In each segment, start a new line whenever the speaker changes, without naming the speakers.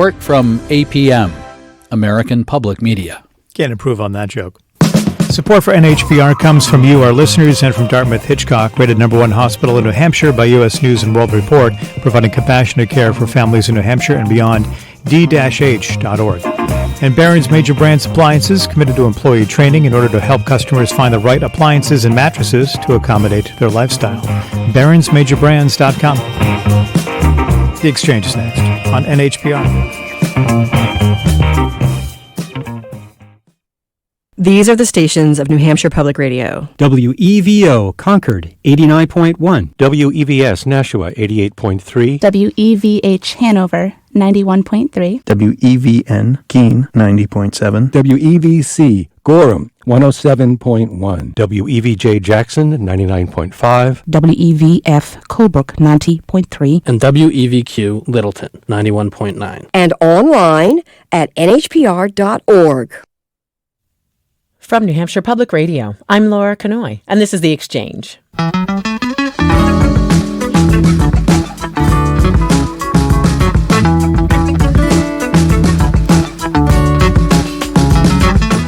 Work from APM, American Public Media.
Can't improve on that joke. Support for NHPR comes from you, our listeners, and from Dartmouth-Hitchcock, rated #1 hospital in New Hampshire by U.S. News & World Report, providing compassionate care for families in New Hampshire and beyond, d-h.org. And Barron's Major Brands Appliances, committed to employee training in order to help customers find the right appliances and mattresses to accommodate their lifestyle. barronsmajorbrands.com. The Exchange is next on NHPR.
These are the stations of New Hampshire Public Radio.
WEVO, Concord, 89.1.
WEVS, Nashua, 88.3.
WEVH, Hanover, 91.3.
WEVN, Keene, 90.7.
WEVC, Gorham, 107.1. WEVJ, Jackson, 99.5.
WEVF, Colebrook, 90.3.
And WEVQ, Littleton, 91.9.
And online at NHPR.org.
From New Hampshire Public Radio, I'm Laura Canoy, and this is The Exchange.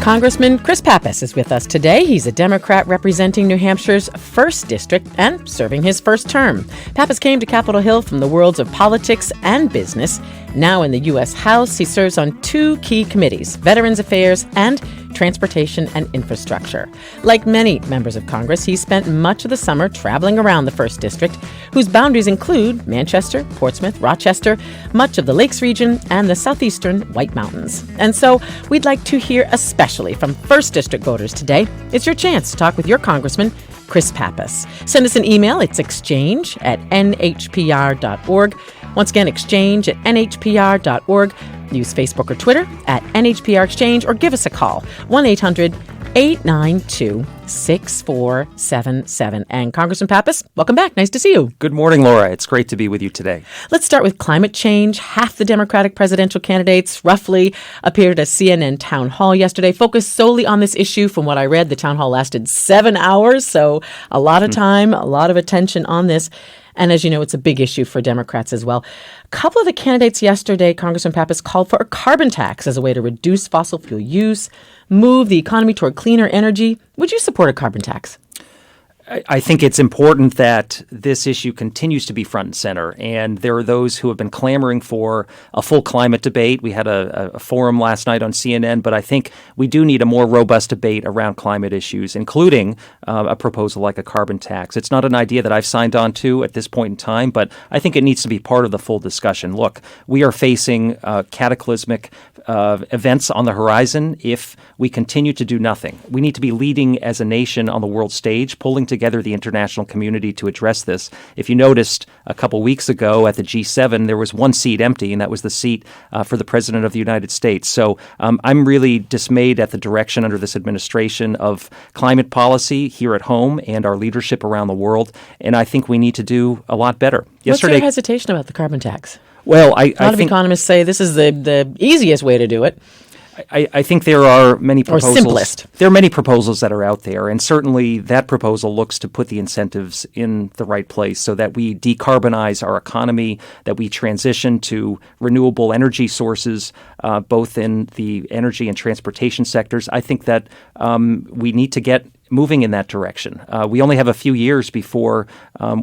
Congressman Chris Pappas is with us today. He's a Democrat representing New Hampshire's 1st District and serving his first term. Pappas came to Capitol Hill from the worlds of politics and business. Now in the U.S. House, he serves on 2 key committees, Veterans Affairs and Transportation and Infrastructure. Like many members of Congress, he spent much of the summer traveling around the 1st District, whose boundaries include Manchester, Portsmouth, Rochester, much of the Lakes region, and the southeastern White Mountains. And so we'd like to hear especially from 1st District voters today. It's your chance to talk with your Congressman, Chris Pappas. Send us an email. It's exchange@nhpr.org. Once again, exchange@nhpr.org. Use Facebook or Twitter @NHPR Exchange, or give us a call, 1-800-892-6477. And Congressman Pappas, welcome back. Nice to see you.
Good morning, Laura. It's great to be with you today.
Let's start with climate change. Half the Democratic presidential candidates roughly appeared at a CNN town hall yesterday, focused solely on this issue. From what I read, the town hall lasted 7 hours, so a lot of time, a lot of attention on this. And as you know, it's a big issue for Democrats as well. A couple of the candidates yesterday, Congressman Pappas, called for a carbon tax as a way to reduce fossil fuel use, move the economy toward cleaner energy. Would you support a carbon tax?
I think it's important that this issue continues to be front and center, and there are those who have been clamoring for a full climate debate. We had a forum last night on CNN, but I think we do need a more robust debate around climate issues, including a proposal like a carbon tax. It's not an idea that I've signed on to at this point in time, but I think it needs to be part of the full discussion. Look, we are facing cataclysmic events on the horizon if we continue to do nothing. We need to be leading as a nation on the world stage, pulling together the international community to address this. If you noticed a couple weeks ago at the G7, there was one seat empty, and that was the seat for the President of the United States. So I'm really dismayed at the direction under this administration of climate policy here at home and our leadership around the world, and I think we need to do a lot better.
What's your hesitation about the carbon tax?
Well,
a lot of economists say this is the easiest way to do it.
I think there are many proposals.
Or simplest.
There are many proposals that are out there, and certainly that proposal looks to put the incentives in the right place so that we decarbonize our economy, that we transition to renewable energy sources, both in the energy and transportation sectors. I think that we need to get moving in that direction. We only have a few years before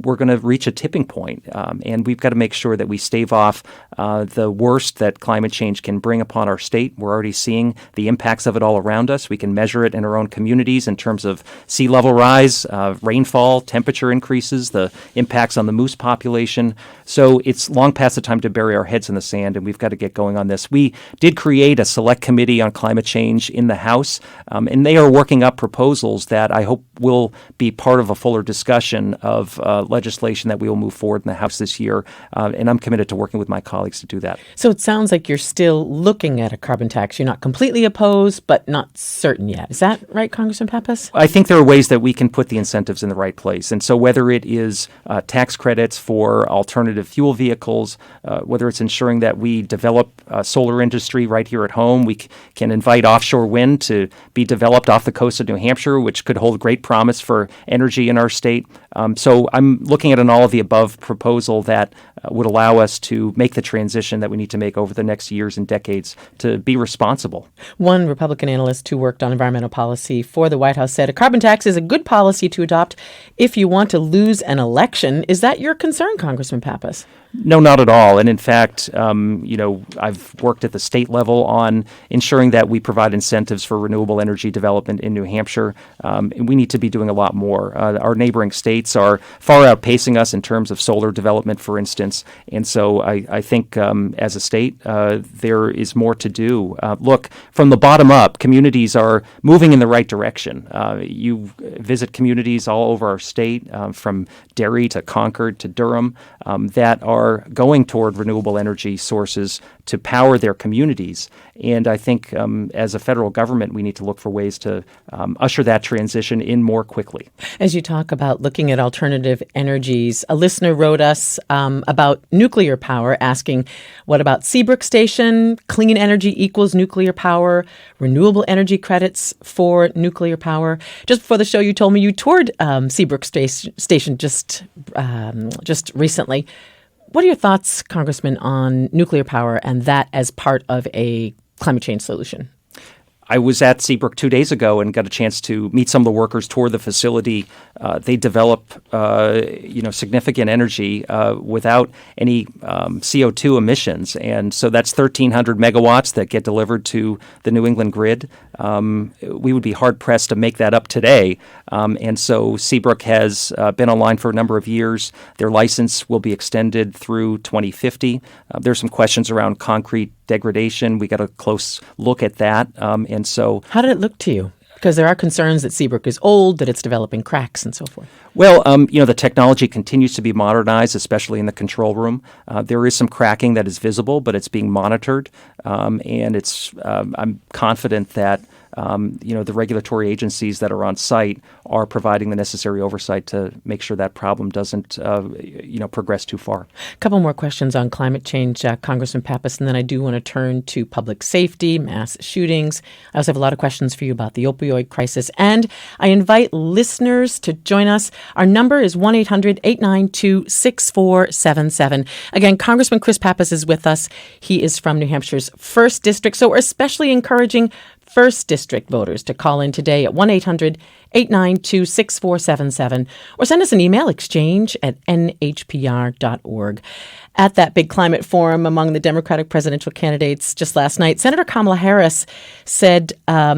we're going to reach a tipping point, and we've got to make sure that we stave off the worst that climate change can bring upon our state. We're already seeing the impacts of it all around us. We can measure it in our own communities in terms of sea level rise, rainfall, temperature increases, the impacts on the moose population. So it's long past the time to bury our heads in the sand, and we've got to get going on this. We did create a select committee on climate change in the House, and they are working up proposals that I hope will be part of a fuller discussion of legislation that we will move forward in the House this year, and I'm committed to working with my colleagues to do that.
So it sounds like you're still looking at a carbon tax. You're not completely opposed, but not certain yet. Is that right, Congressman Pappas?
I think there are ways that we can put the incentives in the right place. And so whether it is tax credits for alternative fuel vehicles, whether it's ensuring that we develop solar industry right here at home, we can invite offshore wind to be developed off the coast of New Hampshire, which could hold great promise for energy in our state. So I'm looking at an all-of-the-above proposal that would allow us to make the transition that we need to make over the next years and decades to be responsible.
One Republican analyst who worked on environmental policy for the White House said a carbon tax is a good policy to adopt if you want to lose an election. Is that your concern, Congressman Pappas?
No, not at all. And in fact, I've worked at the state level on ensuring that we provide incentives for renewable energy development in New Hampshire. And we need to be doing a lot more. Our neighboring states are far outpacing us in terms of solar development, for instance. And so I think as a state, there is more to do. Look, from the bottom up, communities are moving in the right direction. You visit communities all over our state, from Derry to Concord to Durham, that are going toward renewable energy sources to power their communities. And I think as a federal government, we need to look for ways to usher that transition in more quickly.
As you talk about looking at alternative energies, a listener wrote us about nuclear power, asking, what about Seabrook Station? Clean energy equals nuclear power, renewable energy credits for nuclear power. Just before the show, you told me you toured Seabrook Station just recently. What are your thoughts, Congressman, on nuclear power and that as part of a climate change solution?
I was at Seabrook 2 days ago and got a chance to meet some of the workers, tour the facility. They develop, significant energy without any CO2 emissions, and so that's 1,300 megawatts that get delivered to the New England grid. We would be hard pressed to make that up today, and so Seabrook has been online for a number of years. Their license will be extended through 2050. There's some questions around concrete degradation. We got a close look at that. And so,
how did it look to you? Because there are concerns that Seabrook is old, that it's developing cracks and so forth.
Well, the technology continues to be modernized, especially in the control room. There is some cracking that is visible, but it's being monitored. And it's I'm confident that the regulatory agencies that are on site are providing the necessary oversight to make sure that problem doesn't, progress too far.
A couple more questions on climate change, Congressman Pappas, and then I do want to turn to public safety, mass shootings. I also have a lot of questions for you about the opioid crisis, and I invite listeners to join us. Our number is 1-800-892-6477. Again, Congressman Chris Pappas is with us. He is from New Hampshire's 1st District, so we're especially encouraging 1st District voters to call in today at 1-800-892-6477 or send us an email, exchange@nhpr.org. At that big climate forum among the Democratic presidential candidates just last night, Senator Kamala Harris said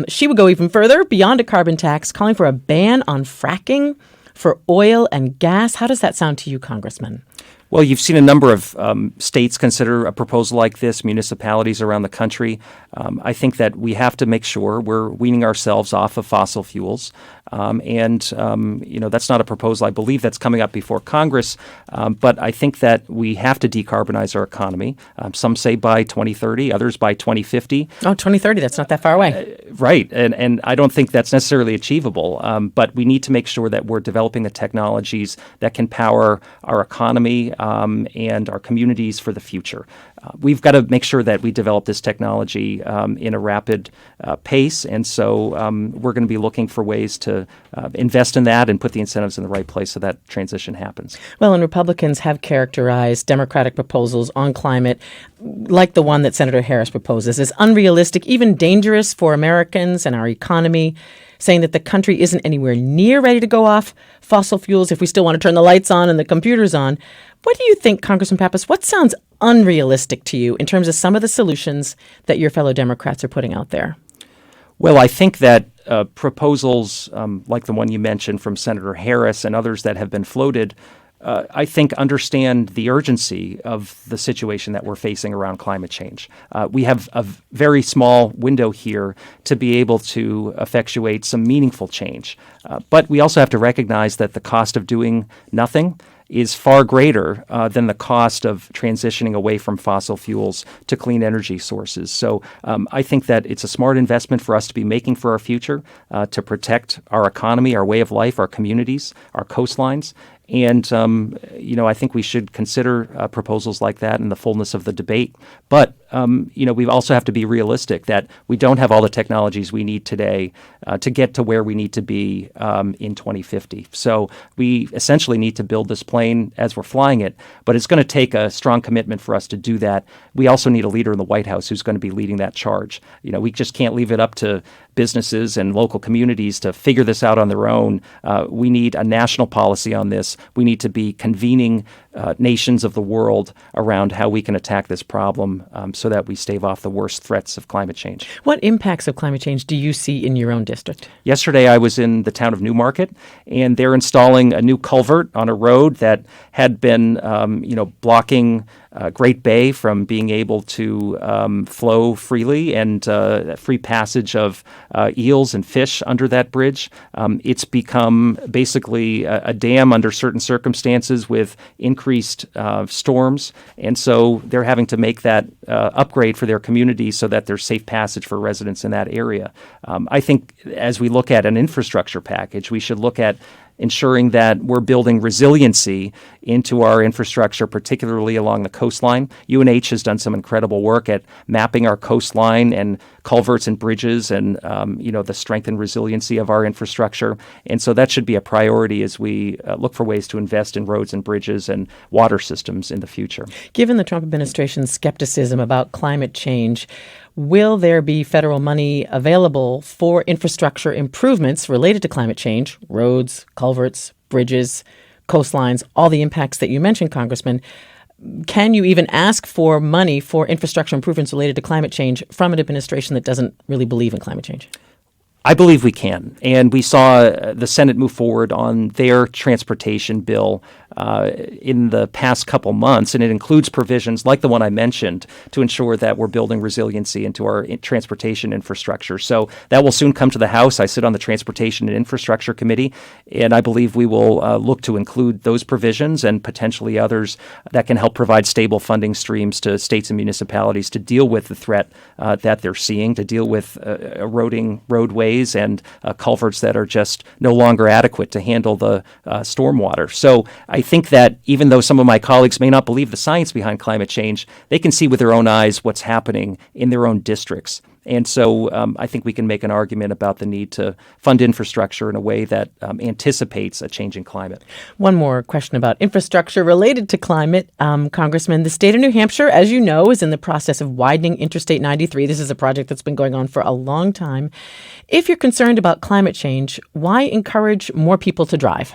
she would go even further beyond a carbon tax, calling for a ban on fracking for oil and gas. How does that sound to you, Congressman?
Well, you've seen a number of states consider a proposal like this, municipalities around the country. I think that we have to make sure we're weaning ourselves off of fossil fuels. That's not a proposal, I believe, that's coming up before Congress. But I think that we have to decarbonize our economy. Some say by 2030, others by 2050.
Oh, 2030, that's not that far away.
Right. And I don't think that's necessarily achievable. But we need to make sure that we're developing the technologies that can power our economy and our communities for the future. We've got to make sure that we develop this technology in a rapid pace, and so we're going to be looking for ways to invest in that and put the incentives in the right place so that transition happens.
Well, and Republicans have characterized Democratic proposals on climate, like the one that Senator Harris proposes, as unrealistic, even dangerous for Americans and our economy, saying that the country isn't anywhere near ready to go off fossil fuels if we still want to turn the lights on and the computers on. What do you think, Congressman Pappas, what sounds unrealistic to you in terms of some of the solutions that your fellow Democrats are putting out there?
Well, I think that proposals like the one you mentioned from Senator Harris and others that have been floated, I think understand the urgency of the situation that we're facing around climate change. We have a very small window here to be able to effectuate some meaningful change. But we also have to recognize that the cost of doing nothing is far greater than the cost of transitioning away from fossil fuels to clean energy sources. So I think that it's a smart investment for us to be making for our future, to protect our economy, our way of life, our communities, our coastlines. And, I think we should consider proposals like that in the fullness of the debate. But we also have to be realistic that we don't have all the technologies we need today to get to where we need to be in 2050. So we essentially need to build this plane as we're flying it, but it's going to take a strong commitment for us to do that. We also need a leader in the White House who's going to be leading that charge. We just can't leave it up to businesses and local communities to figure this out on their own. We need a national policy on this. We need to be convening nations of the world around how we can attack this problem so that we stave off the worst threats of climate change.
What impacts of climate change do you see in your own district?
Yesterday, I was in the town of Newmarket, and they're installing a new culvert on a road that had been, blocking Great Bay from being able to flow freely and free passage of eels and fish under that bridge. It's become basically a dam under certain circumstances with increased storms, and so they're having to make that upgrade for their community so that there's safe passage for residents in that area. I think as we look at an infrastructure package, we should look at ensuring that we're building resiliency into our infrastructure, particularly along the coastline. UNH has done some incredible work at mapping our coastline and culverts and bridges and, the strength and resiliency of our infrastructure. And so that should be a priority as we look for ways to invest in roads and bridges and water systems in the future.
Given the Trump administration's skepticism about climate change, will there be federal money available for infrastructure improvements related to climate change, roads, culverts, bridges, coastlines, all the impacts that you mentioned, Congressman? Can you even ask for money for infrastructure improvements related to climate change from an administration that doesn't really believe in climate change?
I believe we can. And we saw the Senate move forward on their transportation bill in the past couple months, and it includes provisions like the one I mentioned to ensure that we're building resiliency into our transportation infrastructure. So that will soon come to the House. I sit on the Transportation and Infrastructure Committee, and I believe we will look to include those provisions and potentially others that can help provide stable funding streams to states and municipalities to deal with the threat that they're seeing, to deal with eroding roadways and culverts that are just no longer adequate to handle the stormwater. So I think that even though some of my colleagues may not believe the science behind climate change, they can see with their own eyes what's happening in their own districts. And so I think we can make an argument about the need to fund infrastructure in a way that anticipates a changing climate.
One more question about infrastructure related to climate. Congressman, the state of New Hampshire, as you know, is in the process of widening Interstate 93. This is a project that's been going on for a long time. If you're concerned about climate change, why encourage more people to drive?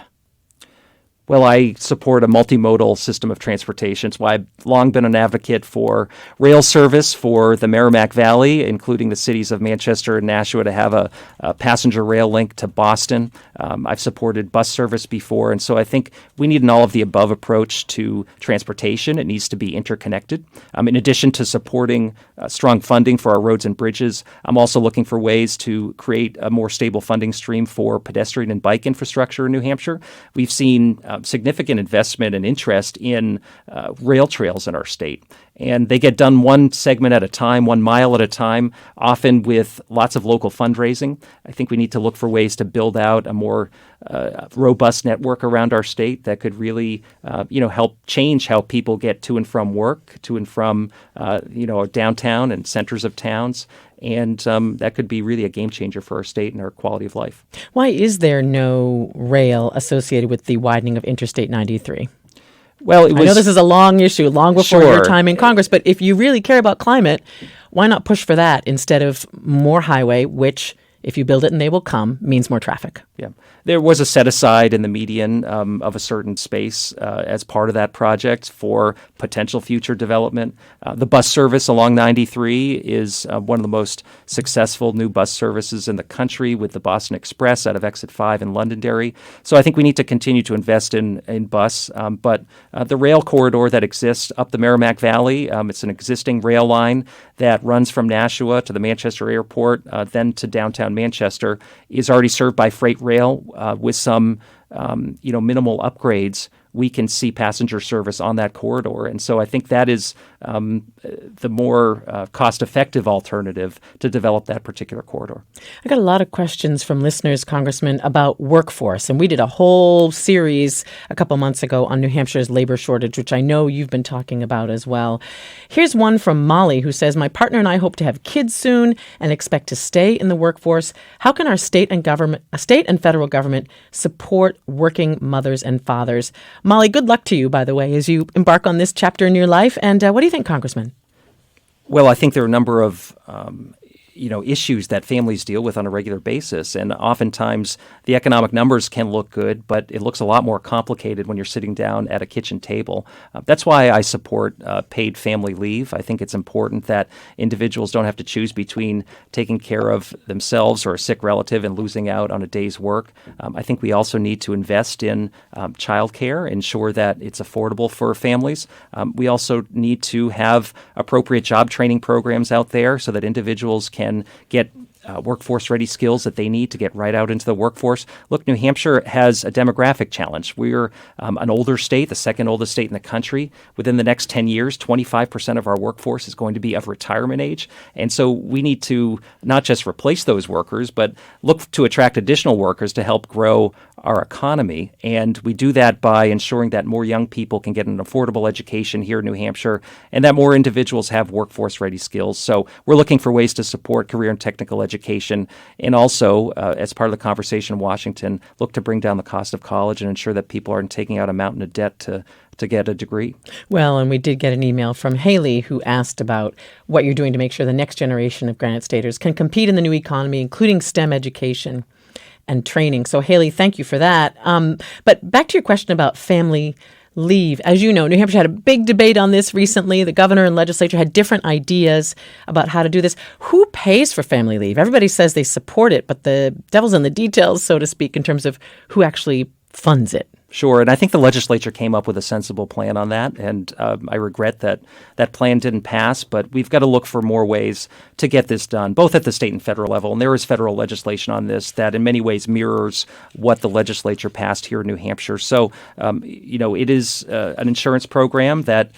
Well, I support a multimodal system of transportation. It's why I've long been an advocate for rail service for the Merrimack Valley, including the cities of Manchester and Nashua, to have a passenger rail link to Boston. I've supported bus service before, and so I think we need an all-of-the-above approach to transportation. It needs to be interconnected. In addition to supporting strong funding for our roads and bridges, I'm also looking for ways to create a more stable funding stream for pedestrian and bike infrastructure in New Hampshire. We've seen significant investment and interest in rail trails in our state. And they get done one segment at a time, 1 mile at a time, often with lots of local fundraising. I think we need to look for ways to build out a more robust network around our state that could really, help change how people get to and from work, to and from, downtown and centers of towns. And that could be really a game changer for our state and our quality of life.
Why is there no rail associated with the widening of Interstate 93?
Well, I
know this is a long issue, long before your time in Congress, but if you really care about climate, why not push for that instead of more highway, which, if you build it and they will come, means more traffic?
Yeah. There was a set-aside in the median of a certain space as part of that project for potential future development. The bus service along 93 is one of the most successful new bus services in the country, with the Boston Express out of Exit 5 in Londonderry. So I think we need to continue to invest in bus. But the rail corridor that exists up the Merrimack Valley, it's an existing rail line that runs from Nashua to the Manchester airport, then to downtown Manchester, is already served by freight rail with some minimal upgrades. we can see passenger service on that corridor. And so I think that is the more cost-effective alternative to develop that particular corridor.
I got a lot of questions from listeners, Congressman, about workforce. And we did a whole series a couple months ago on New Hampshire's labor shortage, which I know you've been talking about as well. Here's one from Molly who says, my partner and I hope to have kids soon and expect to stay in the workforce. How can our state and federal government support working mothers and fathers? Molly, good luck to you, by the way, as you embark on this chapter in your life. And what do you think, Congressman?
Well, I think there are a number of issues that families deal with on a regular basis. And oftentimes the economic numbers can look good, but it looks a lot more complicated when you're sitting down at a kitchen table. That's why I support paid family leave. I think it's important that individuals don't have to choose between taking care of themselves or a sick relative and losing out on a day's work. I think we also need to invest in childcare, ensure that it's affordable for families. We also need to have appropriate job training programs out there so that individuals can get workforce-ready skills that they need to get right out into the workforce. Look, New Hampshire has a demographic challenge. We're an older state, the second oldest state in the country. Within the next 10 years, 25% of our workforce is going to be of retirement age. And so we need to not just replace those workers, but look to attract additional workers to help grow our economy. And we do that by ensuring that more young people can get an affordable education here in New Hampshire and that more individuals have workforce-ready skills. So we're looking for ways to support career and technical education and also, as part of the conversation in Washington, look to bring down the cost of college and ensure that people aren't taking out a mountain of debt to get a degree. Well,
and we did get an email from Haley who asked about what you're doing to make sure the next generation of Granite Staters can compete in the new economy, including STEM education and training. So, Haley, thank you for that. But back to your question about family leave. As you know, New Hampshire had a big debate on this recently. The governor and legislature had different ideas about how to do this. Who pays for family leave? Everybody says they support it, but the devil's in the details, so to speak, in terms of who actually funds it.
Sure, and I think the legislature came up with a sensible plan on that, and I regret that that plan didn't pass, but we've got to look for more ways to get this done, both at the state and federal level, and there is federal legislation on this that in many ways mirrors what the legislature passed here in New Hampshire. So, it is an insurance program that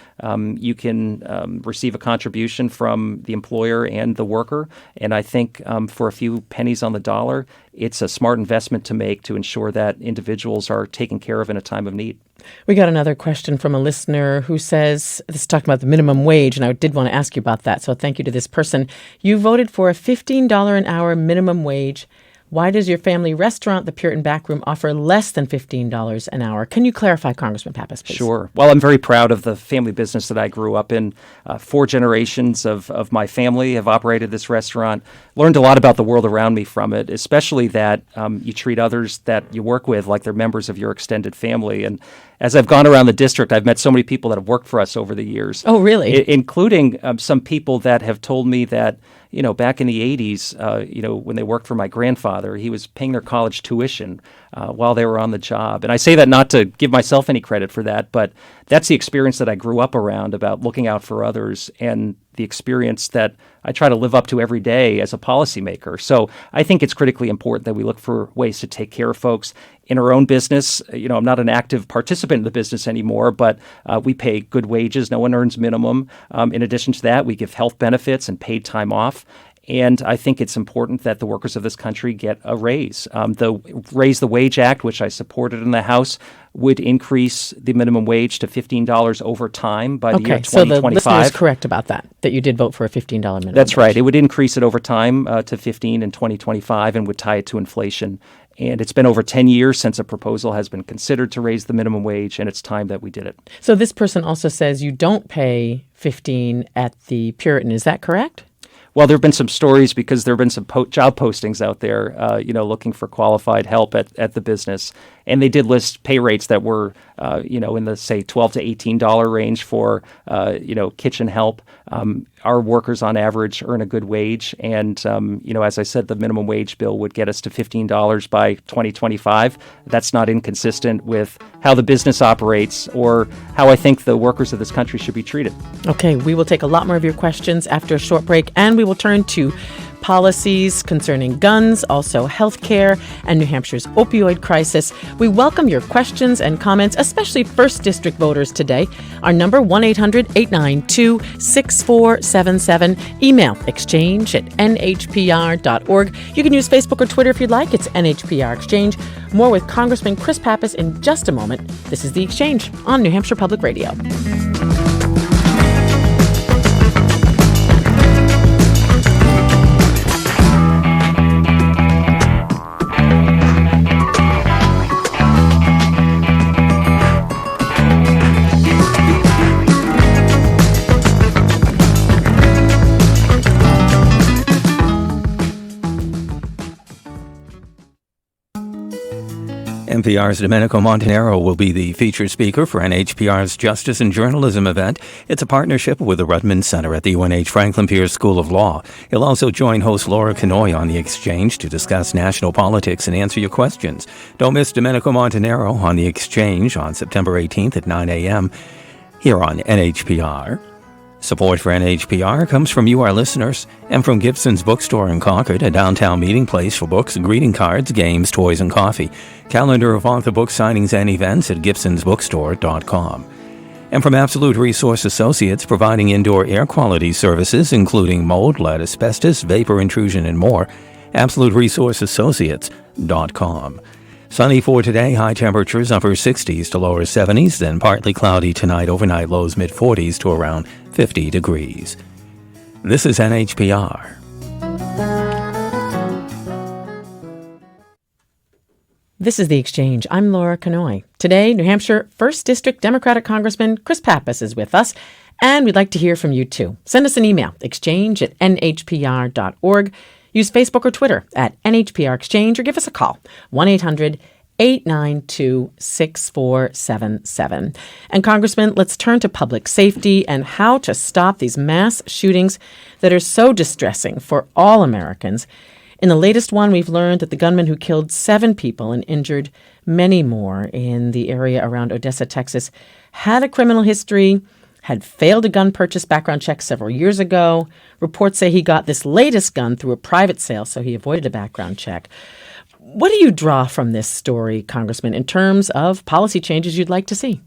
you can receive a contribution from the employer and the worker, and I think for a few pennies on the dollar, it's a smart investment to make to ensure that individuals are taken care of in a time of need.
We got another question from a listener who says, this is talking about the minimum wage, and I did want to ask you about that, so thank you to this person. You voted for a $15 an hour minimum wage. Why does your family restaurant, the Puritan Backroom, offer less than $15 an hour? Can you clarify, Congressman Pappas, please?
Sure. Well, I'm very proud of the family business that I grew up in. 4 generations of my family have operated this restaurant. Learned a lot about the world around me from it, especially that you treat others that you work with like they're members of your extended family. And as I've gone around the district, I've met so many people that have worked for us over the years.
Oh, really?
Including some people that have told me that, back in the 80s, when they worked for my grandfather, he was paying their college tuition while they were on the job. And I say that not to give myself any credit for that, but that's the experience that I grew up around about looking out for others and the experience that I try to live up to every day as a policymaker. So I think it's critically important that we look for ways to take care of folks in our own business. I'm not an active participant in the business anymore, but we pay good wages. No one earns minimum. In addition to that, we give health benefits and paid time off. And I think it's important that the workers of this country get a raise. The Raise the Wage Act, which I supported in the House, would increase the minimum wage to $15 over time by the year 2025.
So the listener is correct about that you did vote for a $15 minimum
That's
wage.
right. It would increase it over time to $15 in 2025 and would tie it to inflation. And it's been over 10 years since a proposal has been considered to raise the minimum wage, and it's time that we did it.
So this person also says you don't pay $15 at the Puritan. Is that correct?
Well, there have been some stories because there have been some job postings out there, looking for qualified help at the business. And they did list pay rates that were, in the, say, $12 to $18 range for, kitchen help. Our workers on average earn a good wage. And, as I said, the minimum wage bill would get us to $15 by 2025. That's not inconsistent with how the business operates or how I think the workers of this country should be treated.
Okay, we will take a lot more of your questions after a short break, and we will turn to policies concerning guns, also health care, and New Hampshire's opioid crisis. We welcome your questions and comments, especially 1st District voters today. Our number, 1-800-892-6477. Email exchange@nhpr.org. You can use Facebook or Twitter if you'd like. It's NHPR Exchange. More with Congressman Chris Pappas in just a moment. This is The Exchange on New Hampshire Public Radio.
NPR's Domenico Montanaro will be the featured speaker for NHPR's Justice and Journalism event. It's a partnership with the Rudman Center at the UNH Franklin Pierce School of Law. He'll also join host Laura Canoy on The Exchange to discuss national politics and answer your questions. Don't miss Domenico Montanaro on The Exchange on September 18th at 9 a.m. here on NHPR. Support for NHPR comes from you, our listeners, and from Gibson's Bookstore in Concord, a downtown meeting place for books, greeting cards, games, toys, and coffee. Calendar of author book signings and events at gibsonsbookstore.com. And from Absolute Resource Associates, providing indoor air quality services, including mold, lead, asbestos, vapor intrusion, and more, absoluteresourceassociates.com. Sunny for today, high temperatures upper 60s to lower 70s, then partly cloudy tonight, overnight lows mid-40s to around 50 degrees. This is NHPR.
This is The Exchange. I'm Laura Canoy. Today, New Hampshire 1st District Democratic Congressman Chris Pappas is with us, and we'd like to hear from you too. Send us an email, exchange@nhpr.org. Use Facebook or Twitter @NHPR Exchange, or give us a call, 1-800-892-6477. And Congressman, let's turn to public safety and how to stop these mass shootings that are so distressing for all Americans. In the latest one, we've learned that the gunman who killed 7 people and injured many more in the area around Odessa, Texas, had a criminal history, had failed a gun purchase background check several years ago. Reports say he got this latest gun through a private sale, so he avoided a background check. What do you draw from this story, Congressman, in terms of policy changes you'd like to see?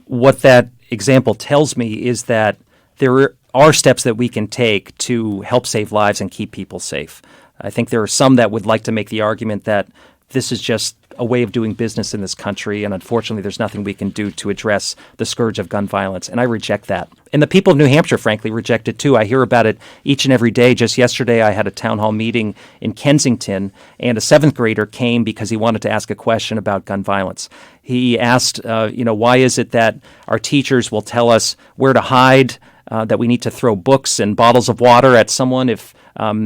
What that example tells me is that there are steps that we can take to help save lives and keep people safe. I think there are some that would like to make the argument that this is just a way of doing business in this country, and unfortunately there's nothing we can do to address the scourge of gun violence, and I reject that. And the people of New Hampshire, frankly, reject it too. I hear about it each and every day. Just yesterday I had a town hall meeting in Kensington, and a 7th grader came because he wanted to ask a question about gun violence. He asked, why is it that our teachers will tell us where to hide, that we need to throw books and bottles of water at someone if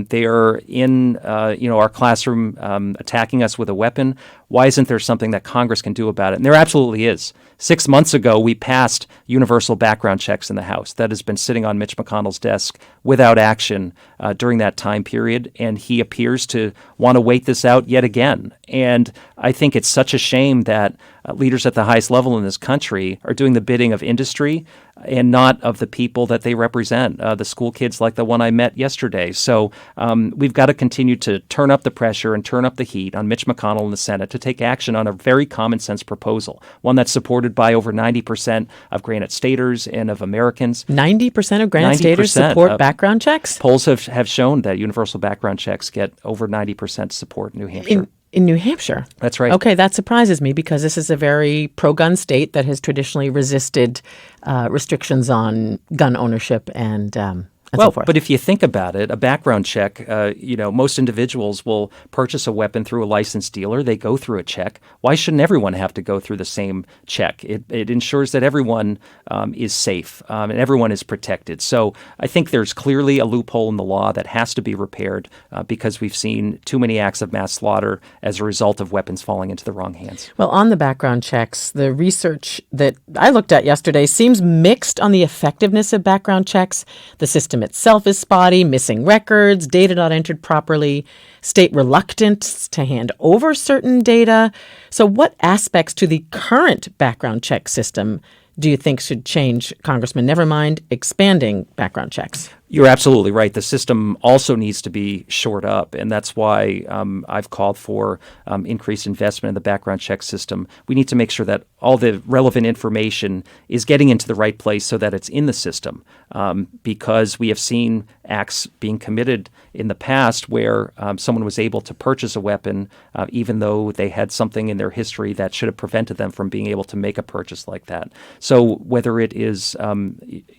they are in our classroom attacking us with a weapon? Why isn't there something that Congress can do about it? And there absolutely is. 6 months ago, we passed universal background checks in the House. That has been sitting on Mitch McConnell's desk without action during that time period, and he appears to want to wait this out yet again. And I think it's such a shame that leaders at the highest level in this country are doing the bidding of industry and not of the people that they represent, the school kids like the one I met yesterday. So we've got to continue to turn up the pressure and turn up the heat on Mitch McConnell in the Senate to take action on a very common sense proposal, one that's supported by over 90% of Granite Staters and of Americans.
90% of Granite Staters support background checks?
Polls have shown that universal background checks get over 90% support in New Hampshire.
In New Hampshire?
That's right.
Okay, that surprises me because this is a very pro-gun state that has traditionally resisted restrictions on gun ownership and so forth.
But if you think about it, a background check, most individuals will purchase a weapon through a licensed dealer. They go through a check. Why shouldn't everyone have to go through the same check? It ensures that everyone is safe and everyone is protected. So I think there's clearly a loophole in the law that has to be repaired because we've seen too many acts of mass slaughter as a result of weapons falling into the wrong hands.
Well, on the background checks, the research that I looked at yesterday seems mixed on the effectiveness of background checks. The system itself is spotty, missing records, data not entered properly, state reluctance to hand over certain data. So what aspects to the current background check system do you think should change, Congressman? Never mind expanding background checks.
You're absolutely right. The system also needs to be shored up, and that's why I've called for increased investment in the background check system. We need to make sure that all the relevant information is getting into the right place so that it's in the system, because we have seen acts being committed in the past where someone was able to purchase a weapon even though they had something in their history that should have prevented them from being able to make a purchase like that. So whether it is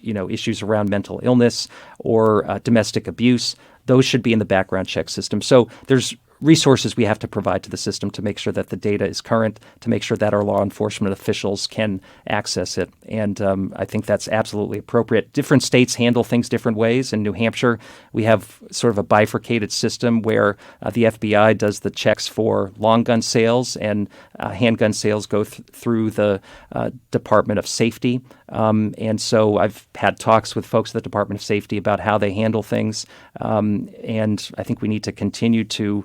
issues around mental illness or domestic abuse, those should be in the background check system. So there's resources we have to provide to the system to make sure that the data is current, to make sure that our law enforcement officials can access it. And I think that's absolutely appropriate. Different states handle things different ways. In New Hampshire, we have sort of a bifurcated system where the FBI does the checks for long gun sales, and handgun sales go through the Department of Safety. And so I've had talks with folks at the Department of Safety about how they handle things. And I think we need to continue to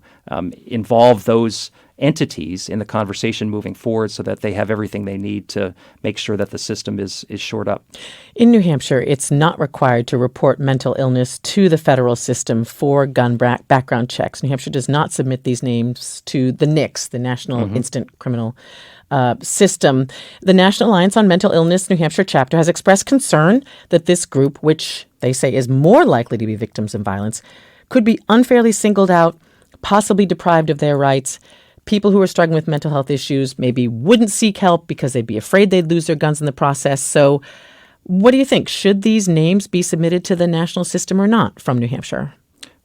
involve those entities in the conversation moving forward so that they have everything they need to make sure that the system is shored up.
In New Hampshire, it's not required to report mental illness to the federal system for gun background checks. New Hampshire does not submit these names to the NICS, the National Instant Criminal System. The National Alliance on Mental Illness New Hampshire chapter has expressed concern that this group, which they say is more likely to be victims of violence, could be unfairly singled out, possibly deprived of their rights. People who are struggling with mental health issues maybe wouldn't seek help because they'd be afraid they'd lose their guns in the process. So what do you think? Should these names be submitted to the national system or not from New Hampshire?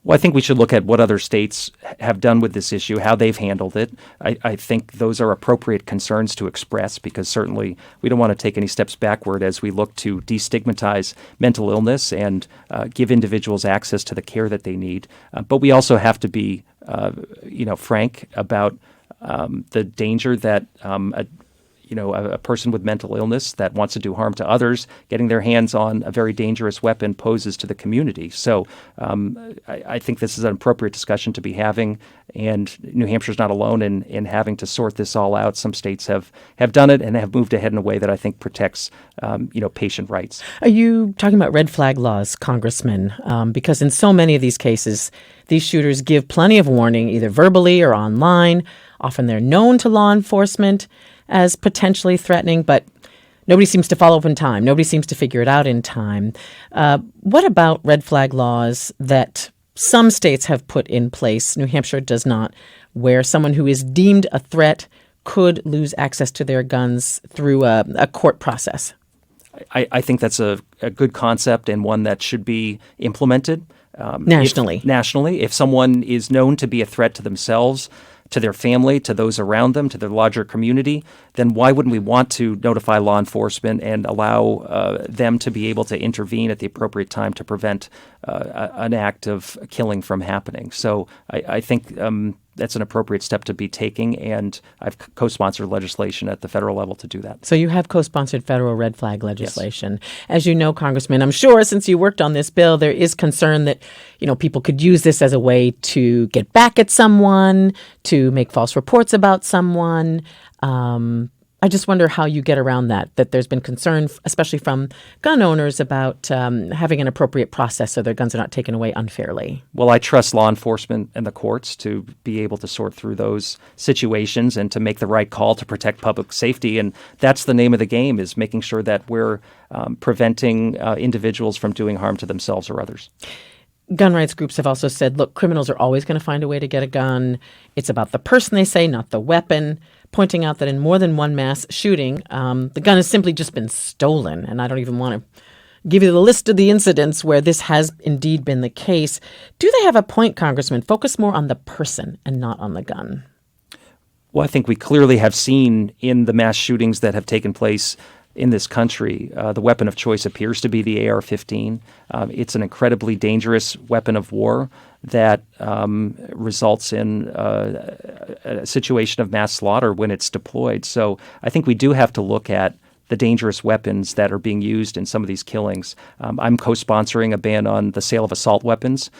Well, I think we should look at what other states have done with this issue, how they've handled it. I think those are appropriate concerns to express, because certainly we don't want to take any steps backward as we look to destigmatize mental illness and give individuals access to the care that they need. But we also have to be, frank about the danger that a person with mental illness that wants to do harm to others, getting their hands on a very dangerous weapon poses to the community. So I think this is an appropriate discussion to be having, and New Hampshire's not alone in having to sort this all out. Some states have done it and have moved ahead in a way that I think protects patient rights.
Are you talking about red flag laws, Congressman? Because in so many of these cases, these shooters give plenty of warning, either verbally or online. Often they're known to law enforcement as potentially threatening, but nobody seems to follow up in time. Nobody seems to figure it out in time. What about red flag laws that some states have put in place? New Hampshire does not, where someone who is deemed a threat could lose access to their guns through a court process.
I think that's a good concept and one that should be implemented
nationally.
If someone is known to be a threat to themselves, to their family, to those around them, to their larger community, then why wouldn't we want to notify law enforcement and allow them to be able to intervene at the appropriate time to prevent an act of killing from happening? So I think that's an appropriate step to be taking, and I've co-sponsored legislation at the federal level to do that.
So you have co-sponsored federal red flag legislation. Yes. As you know, Congressman, I'm sure since you worked on this bill, there is concern that, people could use this as a way to get back at someone, to make false reports about someone. I just wonder how you get around that there's been concern, especially from gun owners, about having an appropriate process so their guns are not taken away unfairly.
Well, I trust law enforcement and the courts to be able to sort through those situations and to make the right call to protect public safety. And that's the name of the game, is making sure that we're preventing individuals from doing harm to themselves or others.
Gun rights groups have also said, look, criminals are always going to find a way to get a gun. It's about the person, they say, not the weapon, pointing out that in more than one mass shooting, the gun has simply just been stolen. And I don't even want to give you the list of the incidents where this has indeed been the case. Do they have a point, Congressman? Focus more on the person and not on the gun.
Well, I think we clearly have seen in the mass shootings that have taken place in this country, the weapon of choice appears to be the AR-15. It's an incredibly dangerous weapon of war that results in a situation of mass slaughter when it's deployed. So I think we do have to look at the dangerous weapons that are being used in some of these killings. I'm co-sponsoring a ban on the sale of assault weapons,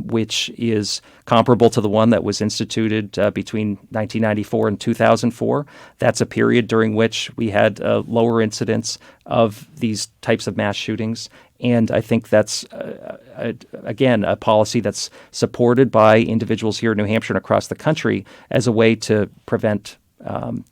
which is comparable to the one that was instituted between 1994 and 2004. That's a period during which we had lower incidence of these types of mass shootings. And I think that's, again, a policy that's supported by individuals here in New Hampshire and across the country as a way to prevent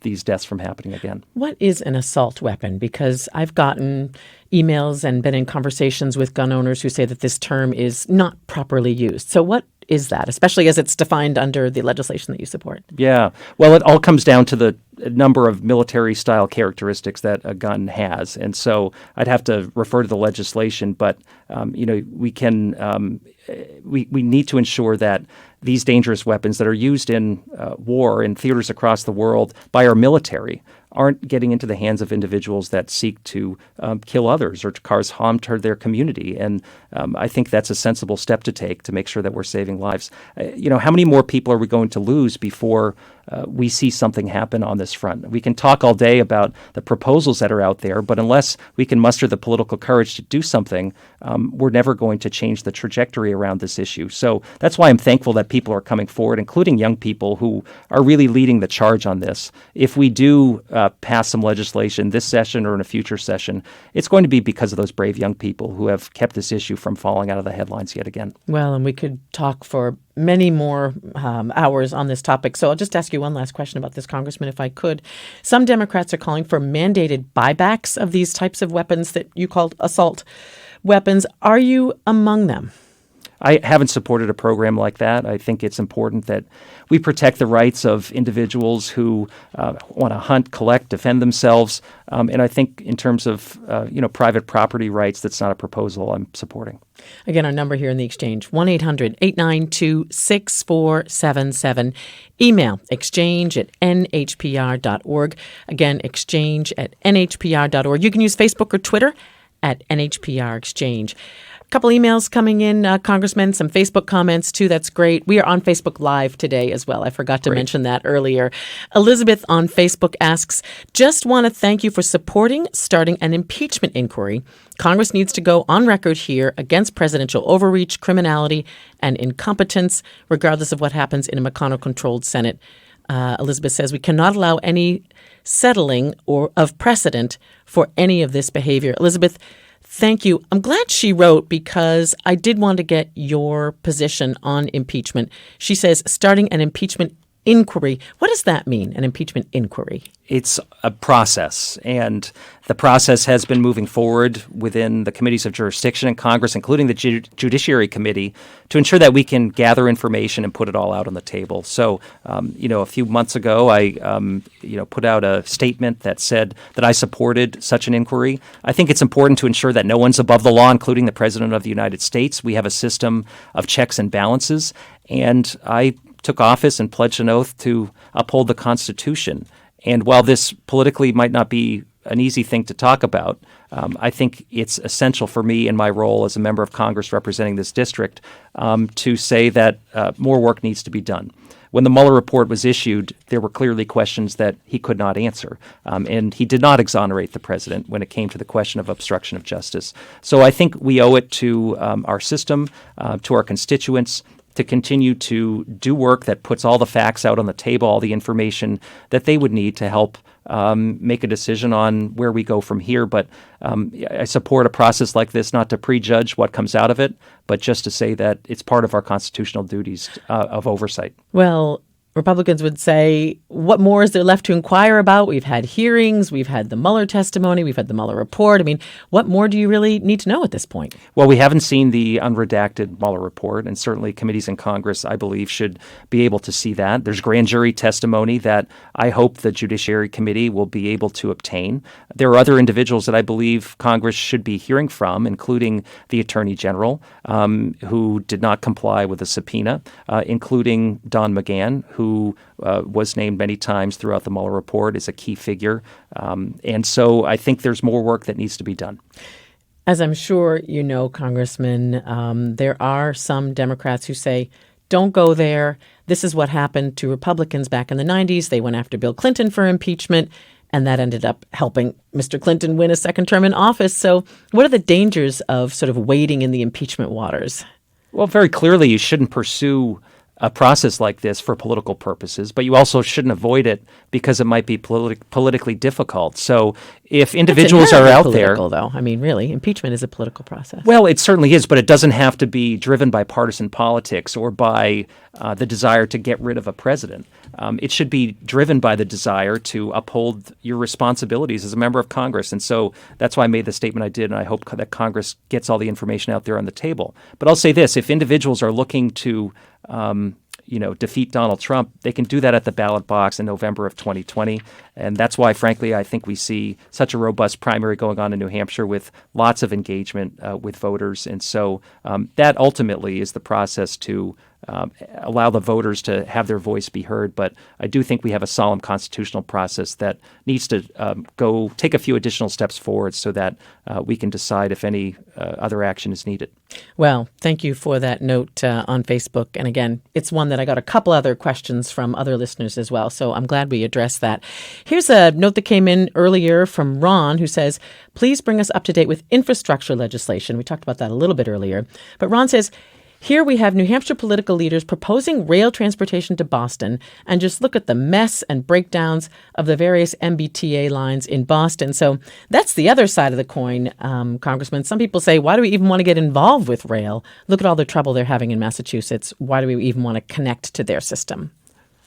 these deaths from happening again.
What is an assault weapon? Because I've gotten emails and been in conversations with gun owners who say that this term is not properly used. So what is that, especially as it's defined under the legislation that you support?
Yeah. Well, it all comes down to the number of military-style characteristics that a gun has. And so I'd have to refer to the legislation, but, we can we need to ensure that these dangerous weapons that are used in war in theaters across the world by our military aren't getting into the hands of individuals that seek to kill others or to cause harm to their community. And I think that's a sensible step to take to make sure that we're saving lives. How many more people are we going to lose before we see something happen on this front? We can talk all day about the proposals that are out there, but unless we can muster the political courage to do something, we're never going to change the trajectory around this issue. So that's why I'm thankful that people are coming forward, including young people who are really leading the charge on this. If we do pass some legislation this session or in a future session, it's going to be because of those brave young people who have kept this issue from falling out of the headlines yet again.
Well, and we could talk for many more hours on this topic. So I'll just ask you one last question about this, Congressman, if I could. Some Democrats are calling for mandated buybacks of these types of weapons that you called assault weapons. Are you among them?
I haven't supported a program like that. I think it's important that we protect the rights of individuals who want to hunt, collect, defend themselves. And I think in terms of private property rights, that's not a proposal I'm supporting.
Again, our number here in the exchange, 1-800-892-6477. Email exchange@nhpr.org. Again, exchange@nhpr.org. You can use Facebook or Twitter @NHPR Exchange. A couple emails coming in, Congressman, some Facebook comments too. That's great. We are on Facebook Live today as well. I forgot to mention that earlier. Elizabeth on Facebook asks, just want to thank you for supporting starting an impeachment inquiry. Congress needs to go on record here against presidential overreach, criminality, and incompetence, regardless of what happens in a McConnell-controlled Senate. Elizabeth says we cannot allow any settling or of precedent for any of this behavior. Elizabeth, thank you. I'm glad she wrote because I did want to get your position on impeachment. She says starting an impeachment inquiry. What does that mean, an impeachment inquiry?
It's a process, and the process has been moving forward within the committees of jurisdiction in Congress, including the Judiciary Committee, to ensure that we can gather information and put it all out on the table. So, a few months ago, I, put out a statement that said that I supported such an inquiry. I think it's important to ensure that no one's above the law, including the President of the United States. We have a system of checks and balances, and I took office and pledged an oath to uphold the Constitution. And while this politically might not be an easy thing to talk about, I think it's essential for me in my role as a member of Congress representing this district to say that more work needs to be done. When the Mueller report was issued, there were clearly questions that he could not answer, and he did not exonerate the president when it came to the question of obstruction of justice. So I think we owe it to our system, to our constituents, to continue to do work that puts all the facts out on the table, all the information that they would need to help make a decision on where we go from here. But I support a process like this, not to prejudge what comes out of it, but just to say that it's part of our constitutional duties of oversight.
Well, Republicans would say, what more is there left to inquire about? We've had hearings, we've had the Mueller testimony, we've had the Mueller report. I mean, what more do you really need to know at this point?
Well, we haven't seen the unredacted Mueller report, and certainly committees in Congress, I believe, should be able to see that. There's grand jury testimony that I hope the Judiciary Committee will be able to obtain. There are other individuals that I believe Congress should be hearing from, including the Attorney General, who did not comply with a subpoena, including Don McGahn, who was named many times throughout the Mueller report as a key figure. And so I think there's more work that needs to be done.
As I'm sure you know, Congressman, there are some Democrats who say, don't go there. This is what happened to Republicans back in the 90s. They went after Bill Clinton for impeachment, and that ended up helping Mr. Clinton win a second term in office. So what are the dangers of sort of wading in the impeachment waters?
Well, very clearly, you shouldn't pursue a process like this for political purposes, but you also shouldn't avoid it because it might be politically difficult. So if individuals are out there...
though. I mean, really, impeachment is a political process.
Well, it certainly is, but it doesn't have to be driven by partisan politics or by the desire to get rid of a president. It should be driven by the desire to uphold your responsibilities as a member of Congress. And so that's why I made the statement I did, and I hope that Congress gets all the information out there on the table. But I'll say this, if individuals are looking to defeat Donald Trump, they can do that at the ballot box in November of 2020. And that's why, frankly, I think we see such a robust primary going on in New Hampshire with lots of engagement with voters. And so that ultimately is the process to allow the voters to have their voice be heard. But I do think we have a solemn constitutional process that needs to go take a few additional steps forward so that we can decide if any other action is needed.
Well, thank you for that note on Facebook. And again, it's one that I got a couple other questions from other listeners as well. So I'm glad we addressed that. Here's a note that came in earlier from Ron, who says, please bring us up to date with infrastructure legislation. We talked about that a little bit earlier. But Ron says, here we have New Hampshire political leaders proposing rail transportation to Boston, and just look at the mess and breakdowns of the various MBTA lines in Boston. So that's the other side of the coin, Congressman. Some people say, why do we even want to get involved with rail? Look at all the trouble they're having in Massachusetts. Why do we even want to connect to their system?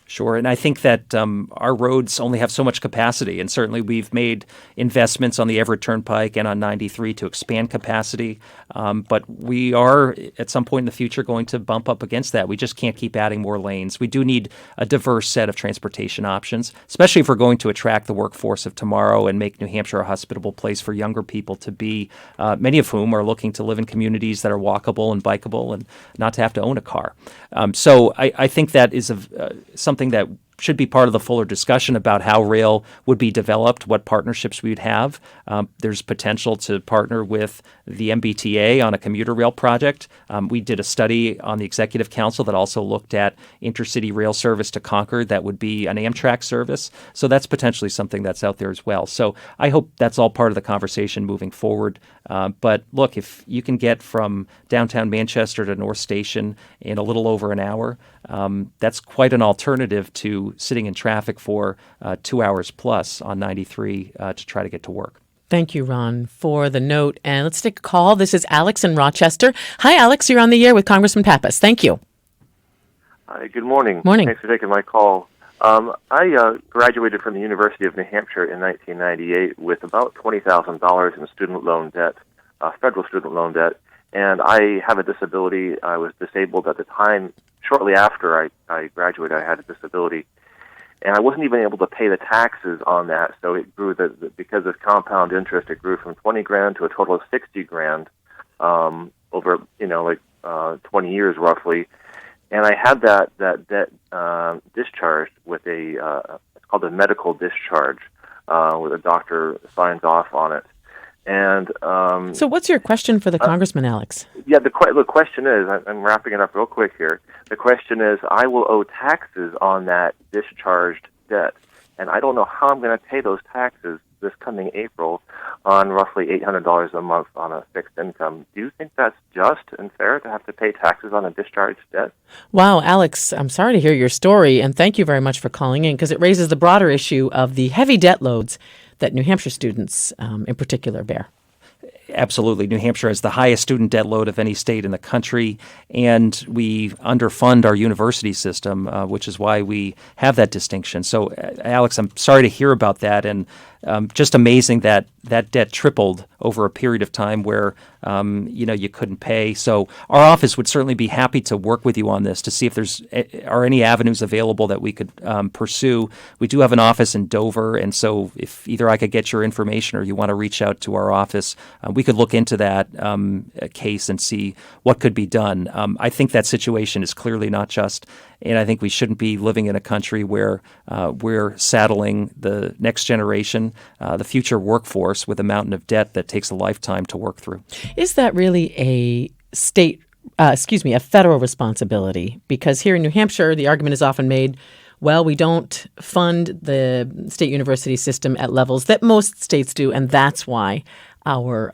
Sure. And I think that our roads only have so much capacity. And certainly we've made investments on the Everett Turnpike and on 93 to expand capacity. But we are at some point in the future going to bump up against that. We just can't keep adding more lanes. We do need a diverse set of transportation options, especially if we're going to attract the workforce of tomorrow and make New Hampshire a hospitable place for younger people to be, many of whom are looking to live in communities that are walkable and bikeable and not to have to own a car. So I think that is something that should be part of the fuller discussion about how rail would be developed, what partnerships we would have. There's potential to partner with the MBTA on a commuter rail project. We did a study on the Executive Council that also looked at intercity rail service to Concord that would be an Amtrak service. So that's potentially something that's out there as well. So I hope that's all part of the conversation moving forward. But look, if you can get from downtown Manchester to North Station in a little over an hour, that's quite an alternative to sitting in traffic for 2 hours plus on 93 to try to get to work.
Thank you, Ron, for the note. And let's take a call. This is Alex in Rochester. Hi, Alex. You're on the air with Congressman Pappas. Thank you.
Hi, good morning.
Morning.
Thanks for taking my call. I graduated from the University of New Hampshire in 1998 with about $20,000 in student loan debt, federal student loan debt, and I have a disability. I was disabled at the time. Shortly after I graduated, I had a disability, and I wasn't even able to pay the taxes on that. So it grew because of compound interest. It grew from $20,000 to a total of $60,000 over 20 years roughly. And I had that debt discharged with it's called a medical discharge, where the doctor signs off on it. And
so what's your question for the Congressman, Alex?
Yeah, the question is, I'm wrapping it up real quick here. The question is, I will owe taxes on that discharged debt, and I don't know how I'm going to pay those taxes this coming April on roughly $800 a month on a fixed income. Do you think that's just and fair to have to pay taxes on a discharged debt?
Wow, Alex, I'm sorry to hear your story, and thank you very much for calling in, because it raises the broader issue of the heavy debt loads that New Hampshire students in particular bear.
Absolutely. New Hampshire has the highest student debt load of any state in the country, and we underfund our university system, which is why we have that distinction. So, Alex, I'm sorry to hear about that, and just amazing that that debt tripled over a period of time where you couldn't pay. So our office would certainly be happy to work with you on this to see if there's are any avenues available that we could pursue. We do have an office in Dover, and so if either I could get your information or you want to reach out to our office, we could look into that case and see what could be done. I think that situation is clearly not just, and I think we shouldn't be living in a country where we're saddling the next generation, the future workforce, with a mountain of debt that takes a lifetime to work through.
Is that really a a federal responsibility? Because here in New Hampshire, the argument is often made, well, we don't fund the state university system at levels that most states do, and that's why our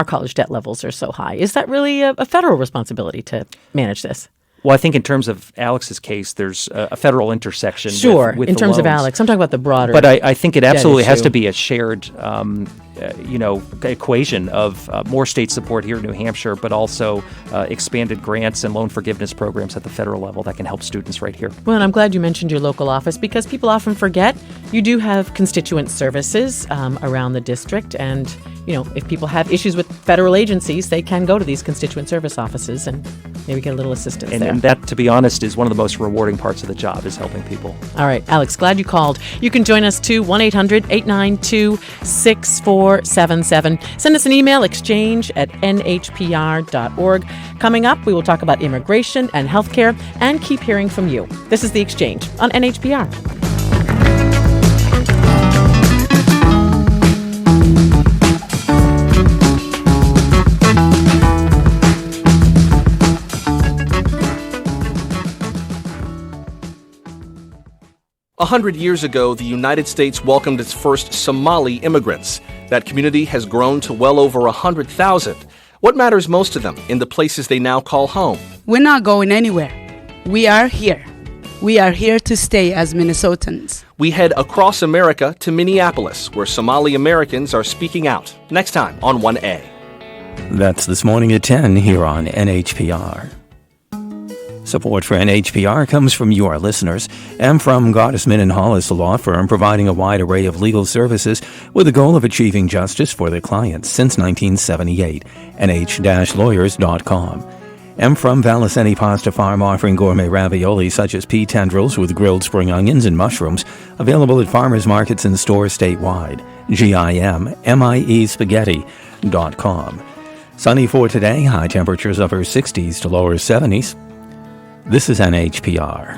college debt levels are so high. Is that really a federal responsibility to manage this?
Well, I think in terms of Alex's case, there's a federal intersection.
Sure,
with
in
the
terms of
loans.
Alex. I'm talking about the broader.
But I think it absolutely has
issue.
to be a shared, equation of more state support here in New Hampshire, but also expanded grants and loan forgiveness programs at the federal level that can help students right here.
Well, and I'm glad you mentioned your local office because people often forget you do have constituent services around the district. And, if people have issues with federal agencies, they can go to these constituent service offices and maybe get a little assistance there.
And that, to be honest, is one of the most rewarding parts of the job, is helping people.
All right, Alex, glad you called. You can join us too, 1-800-892-6477. Send us an email, exchange@nhpr.org. Coming up, we will talk about immigration and healthcare and keep hearing from you. This is The Exchange on NHPR.
A 100 years ago, the United States welcomed its first Somali immigrants. That community has grown to well over 100,000. What matters most to them in the places they now call home?
We're not going anywhere. We are here. We are here to stay as Minnesotans.
We head across America to Minneapolis, where Somali Americans are speaking out. Next time on 1A.
That's this morning at 10 here on NHPR. Support for NHPR comes from you, our listeners, and from Congressman and Hollis, a law firm providing a wide array of legal services with the goal of achieving justice for their clients since 1978. nh-lawyers.com. And from Valiceni Pasta Farm, offering gourmet ravioli such as pea tendrils with grilled spring onions and mushrooms, available at farmers markets and stores statewide. GIMMIEspaghetti.com. Sunny for today, high temperatures upper 60s to lower 70s. This is NHPR.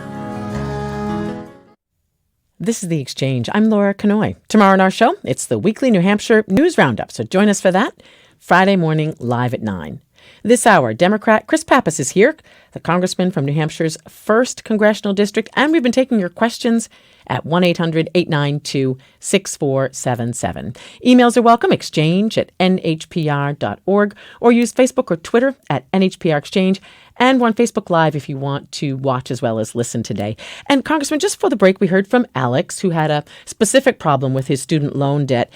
This is The Exchange. I'm Laura Kanoy. Tomorrow on our show, it's the weekly New Hampshire News Roundup, so join us for that. Friday morning, live at 9. This hour, Democrat Chris Pappas is here, the congressman from New Hampshire's 1st Congressional District, and we've been taking your questions at 1-800-892-6477. Emails are welcome, exchange@nhpr.org, or use Facebook or Twitter at NHPR Exchange, and we're on Facebook Live if you want to watch as well as listen today. And Congressman, just before the break, we heard from Alex, who had a specific problem with his student loan debt.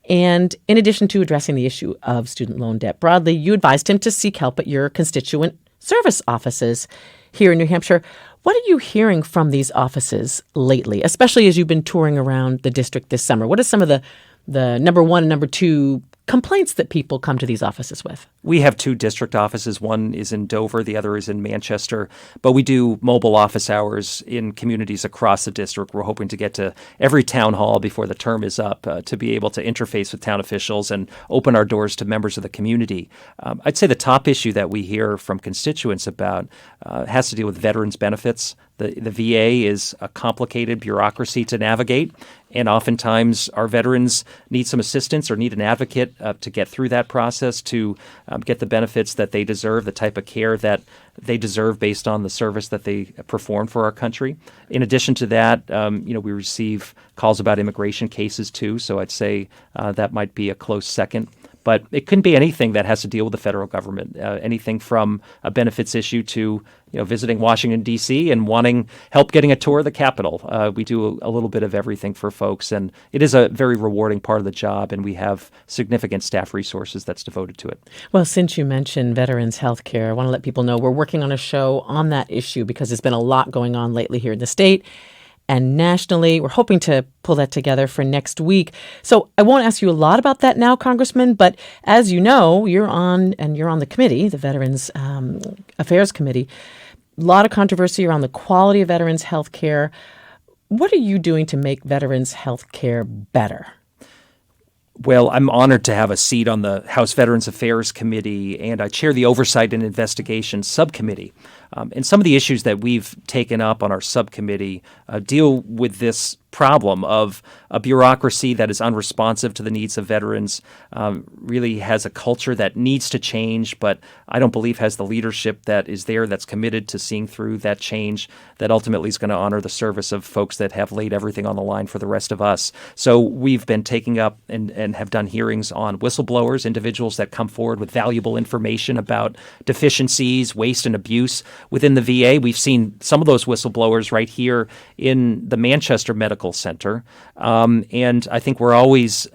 And in addition to addressing the issue of student loan debt broadly, you advised him to seek help at your constituent service offices here in New Hampshire. What are you hearing from these offices lately, especially as you've been touring around the district this summer? What are some of the number one and number two complaints that people come to these offices with?
We have 2 district offices. One is in Dover, the other is in Manchester. But we do mobile office hours in communities across the district. We're hoping to get to every town hall before the term is up to be able to interface with town officials and open our doors to members of the community. I'd say the top issue that we hear from constituents about has to deal with veterans benefits. The VA is a complicated bureaucracy to navigate, and oftentimes our veterans need some assistance or need an advocate to get through that process to get the benefits that they deserve, the type of care that they deserve based on the service that they perform for our country. In addition to that, we receive calls about immigration cases too, so I'd say that might be a close second. But it couldn't be anything that has to deal with the federal government, anything from a benefits issue to visiting Washington, D.C. and wanting help getting a tour of the Capitol. We do a little bit of everything for folks, and it is a very rewarding part of the job, and we have significant staff resources that's devoted to it.
Well, since you mentioned veterans health care, I want to let people know we're working on a show on that issue because there's been a lot going on lately here in the state and nationally. We're hoping to pull that together for next week. So I won't ask you a lot about that now, Congressman, but as you know, you're on the committee, the Veterans Affairs Committee. A lot of controversy around the quality of veterans health care. What are you doing to make veterans health care better?
Well, I'm honored to have a seat on the House Veterans Affairs Committee, and I chair the Oversight and Investigation Subcommittee. And some of the issues that we've taken up on our subcommittee deal with this problem of a bureaucracy that is unresponsive to the needs of veterans, really has a culture that needs to change, but I don't believe has the leadership that is there that's committed to seeing through that change that ultimately is going to honor the service of folks that have laid everything on the line for the rest of us. So we've been taking up and have done hearings on whistleblowers, individuals that come forward with valuable information about deficiencies, waste, and abuse within the VA. We've seen some of those whistleblowers right here in the Manchester Medical Center, and I think we always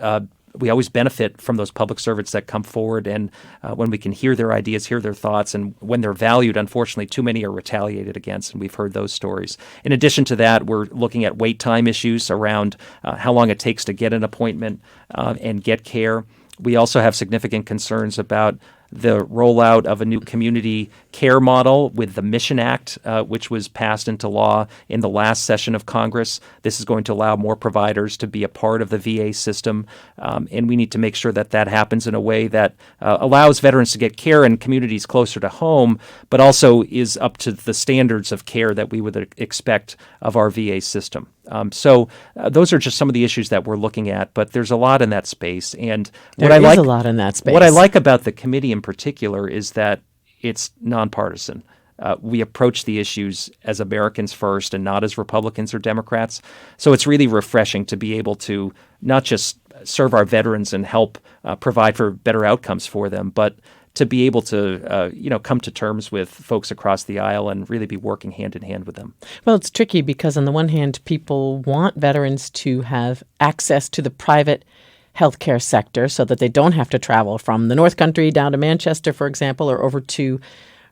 benefit from those public servants that come forward, and when we can hear their ideas, hear their thoughts, and when they're valued, unfortunately, too many are retaliated against, and we've heard those stories. In addition to that, we're looking at wait time issues around how long it takes to get an appointment and get care. We also have significant concerns about the rollout of a new community care model with the Mission Act, which was passed into law in the last session of Congress. This is going to allow more providers to be a part of the VA system, and we need to make sure that that happens in a way that allows veterans to get care in communities closer to home, but also is up to the standards of care that we would expect of our VA system. So those are just some of the issues that we're looking at, but there's a lot in that space. And
There is a lot in that space.
What I like about the committee in particular is that it's nonpartisan. We approach the issues as Americans first and not as Republicans or Democrats. So it's really refreshing to be able to not just serve our veterans and help provide for better outcomes for them, but to be able to, come to terms with folks across the aisle and really be working hand in hand with them.
Well, it's tricky because on the one hand, people want veterans to have access to the private healthcare sector so that they don't have to travel from the North Country down to Manchester, for example, or over to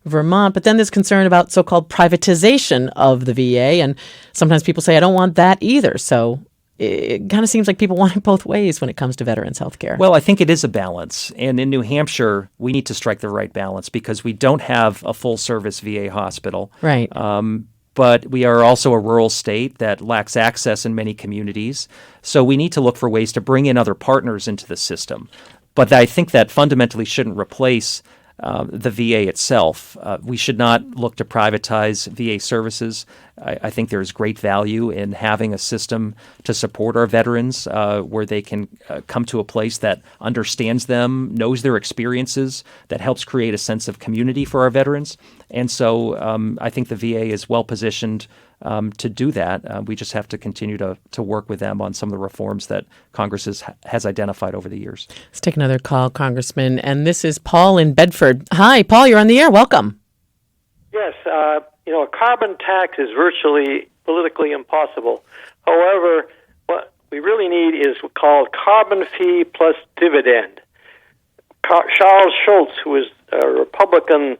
Vermont. But then there's concern about so-called privatization of the VA. And sometimes people say, I don't want that either. So it kind of seems like people want it both ways when it comes to veterans health care.
Well, I think it is a balance. And in New Hampshire, we need to strike the right balance because we don't have a full-service VA hospital.
Right.
But we are also a rural state that lacks access in many communities. So we need to look for ways to bring in other partners into the system. But I think that fundamentally shouldn't replace the VA itself. We should not look to privatize VA services. I think there is great value in having a system to support our veterans where they can come to a place that understands them, knows their experiences, that helps create a sense of community for our veterans. And so I think the VA is well positioned to do that. We just have to continue to work with them on some of the reforms that Congress has identified over the years.
Let's take another call, Congressman. And this is Paul in Bedford. Hi, Paul, you're on the air. Welcome.
Yes, a carbon tax is virtually politically impossible. However, what we really need is called carbon fee plus dividend. Charles Schultz, who is a Republican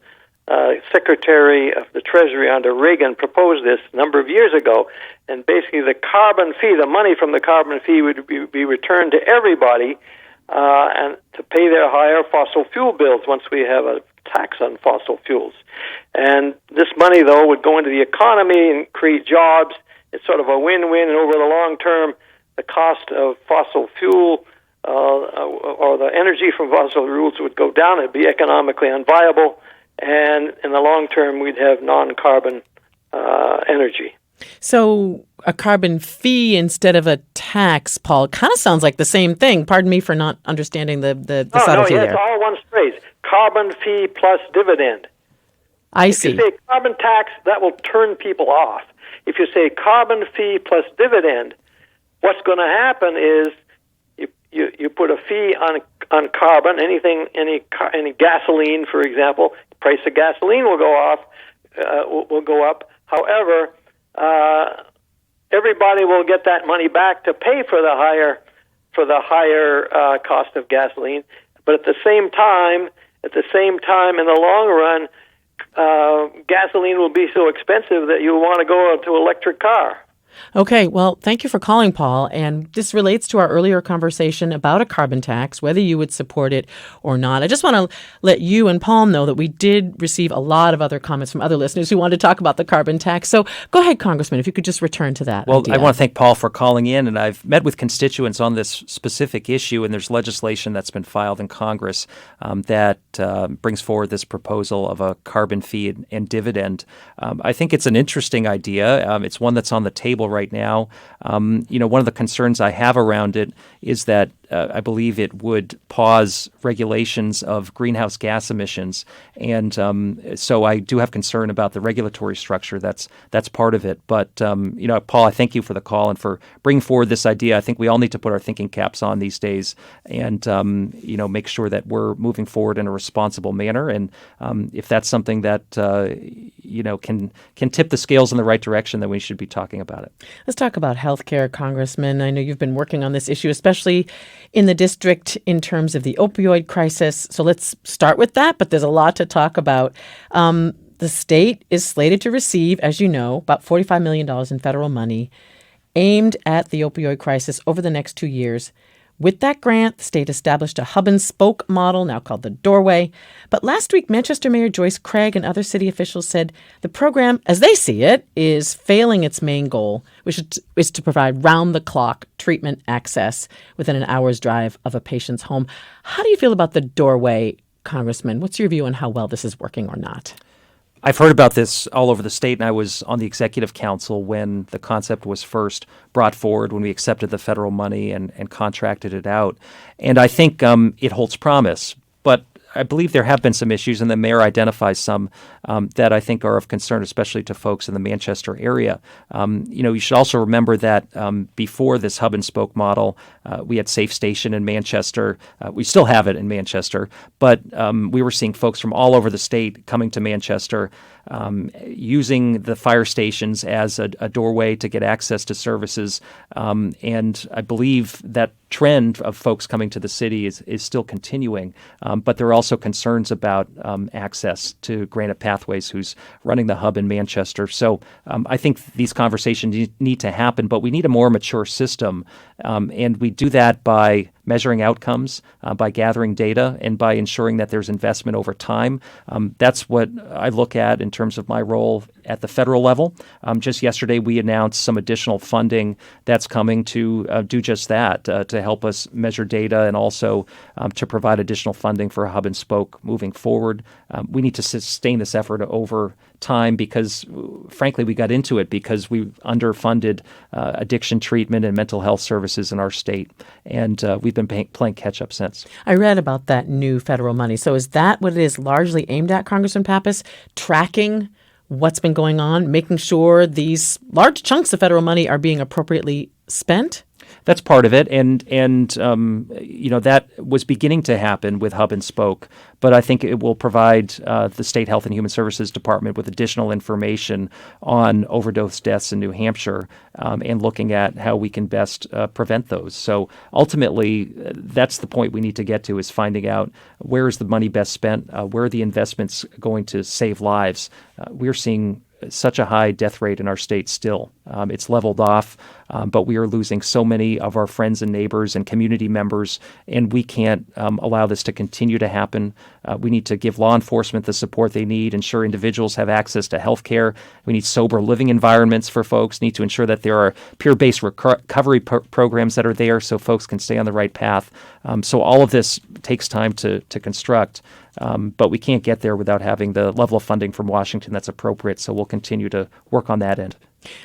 Secretary of the Treasury under Reagan, proposed this a number of years ago, and basically the carbon fee, the money from the carbon fee would be returned to everybody and to pay their higher fossil fuel bills once we have a tax on fossil fuels. And this money, though, would go into the economy and create jobs. It's sort of a win-win, and over the long term, the cost of fossil fuel or the energy from fossil fuels would go down. It'd be economically unviable, and in the long term, we'd have non-carbon energy.
So a carbon fee instead of a tax, Paul, kind of sounds like the same thing. Pardon me for not understanding the subtlety there.
It's all one phrase. Carbon fee plus dividend.
I
see. If you say carbon tax, that will turn people off. If you say carbon fee plus dividend, what's going to happen is you put a fee on carbon, any gasoline, for example, the price of gasoline will go up. However, everybody will get that money back to pay for the higher cost of gasoline. But at the same time, in the long run, gasoline will be so expensive that you'll want to go to an electric car.
Okay, well, thank you for calling, Paul. And this relates to our earlier conversation about a carbon tax, whether you would support it or not. I just want to let you and Paul know that we did receive a lot of other comments from other listeners who wanted to talk about the carbon tax. So go ahead, Congressman, if you could just return to that.
Well,
idea.
I want to thank Paul for calling in, and I've met with constituents on this specific issue, and there's legislation that's been filed in Congress that brings forward this proposal of a carbon fee and dividend. I think it's an interesting idea. It's one that's on the table table right now. One of the concerns I have around it is that I believe it would pause regulations of greenhouse gas emissions, and so I do have concern about the regulatory structure. That's part of it. But Paul, I thank you for the call and for bringing forward this idea. I think we all need to put our thinking caps on these days, and make sure that we're moving forward in a responsible manner. And if that's something that can tip the scales in the right direction, then we should be talking about it.
Let's talk about healthcare, Congressman. I know you've been working on this issue, especially in the district in terms of the opioid crisis. So let's start with that, but there's a lot to talk about. The state is slated to receive, as you know, about $45 million in federal money aimed at the opioid crisis over the next 2 years. With that grant, the state established a hub-and-spoke model, now called the Doorway. But last week, Manchester Mayor Joyce Craig and other city officials said the program, as they see it, is failing its main goal, which is to provide round-the-clock treatment access within an hour's drive of a patient's home. How do you feel about the Doorway, Congressman? What's your view on how well this is working or not?
I've heard about this all over the state, and I was on the executive council when the concept was first brought forward, when we accepted the federal money and contracted it out. And I think it holds promise. But I believe there have been some issues, and the mayor identifies some that I think are of concern, especially to folks in the Manchester area. You should also remember that before this hub and spoke model, we had Safe Station in Manchester. We still have it in Manchester, but we were seeing folks from all over the state coming to Manchester, using the fire stations as a doorway to get access to services. And I believe that trend of folks coming to the city is still continuing. But there are also concerns about access to Granite Pathways, who's running the hub in Manchester. So I think these conversations need to happen, but we need a more mature system. And we do that by measuring outcomes, by gathering data, and by ensuring that there's investment over time. That's what I look at in terms of my role at the federal level. Just yesterday, we announced some additional funding that's coming to do just that, to help us measure data and also to provide additional funding for hub and spoke moving forward. We need to sustain this effort over time because, frankly, we got into it because we underfunded addiction treatment and mental health services in our state, and we've been playing catch-up since.
I read about that new federal money. So is that what it is largely aimed at, Congressman Pappas, tracking what's been going on, making sure these large chunks of federal money are being appropriately spent?
That's part of it, and that was beginning to happen with Hub and Spoke. But I think it will provide the State Health and Human Services Department with additional information on overdose deaths in New Hampshire and looking at how we can best prevent those. So ultimately, that's the point we need to get to, is finding out where is the money best spent, where are the investments going to save lives. We're seeing such a high death rate in our state still. It's leveled off, but we are losing so many of our friends and neighbors and community members, and we can't allow this to continue to happen. We need to give law enforcement the support they need, ensure individuals have access to health care. We need sober living environments for folks, need to ensure that there are peer-based recovery programs that are there so folks can stay on the right path. So all of this takes time to construct. But we can't get there without having the level of funding from Washington that's appropriate. So we'll continue to work on that end.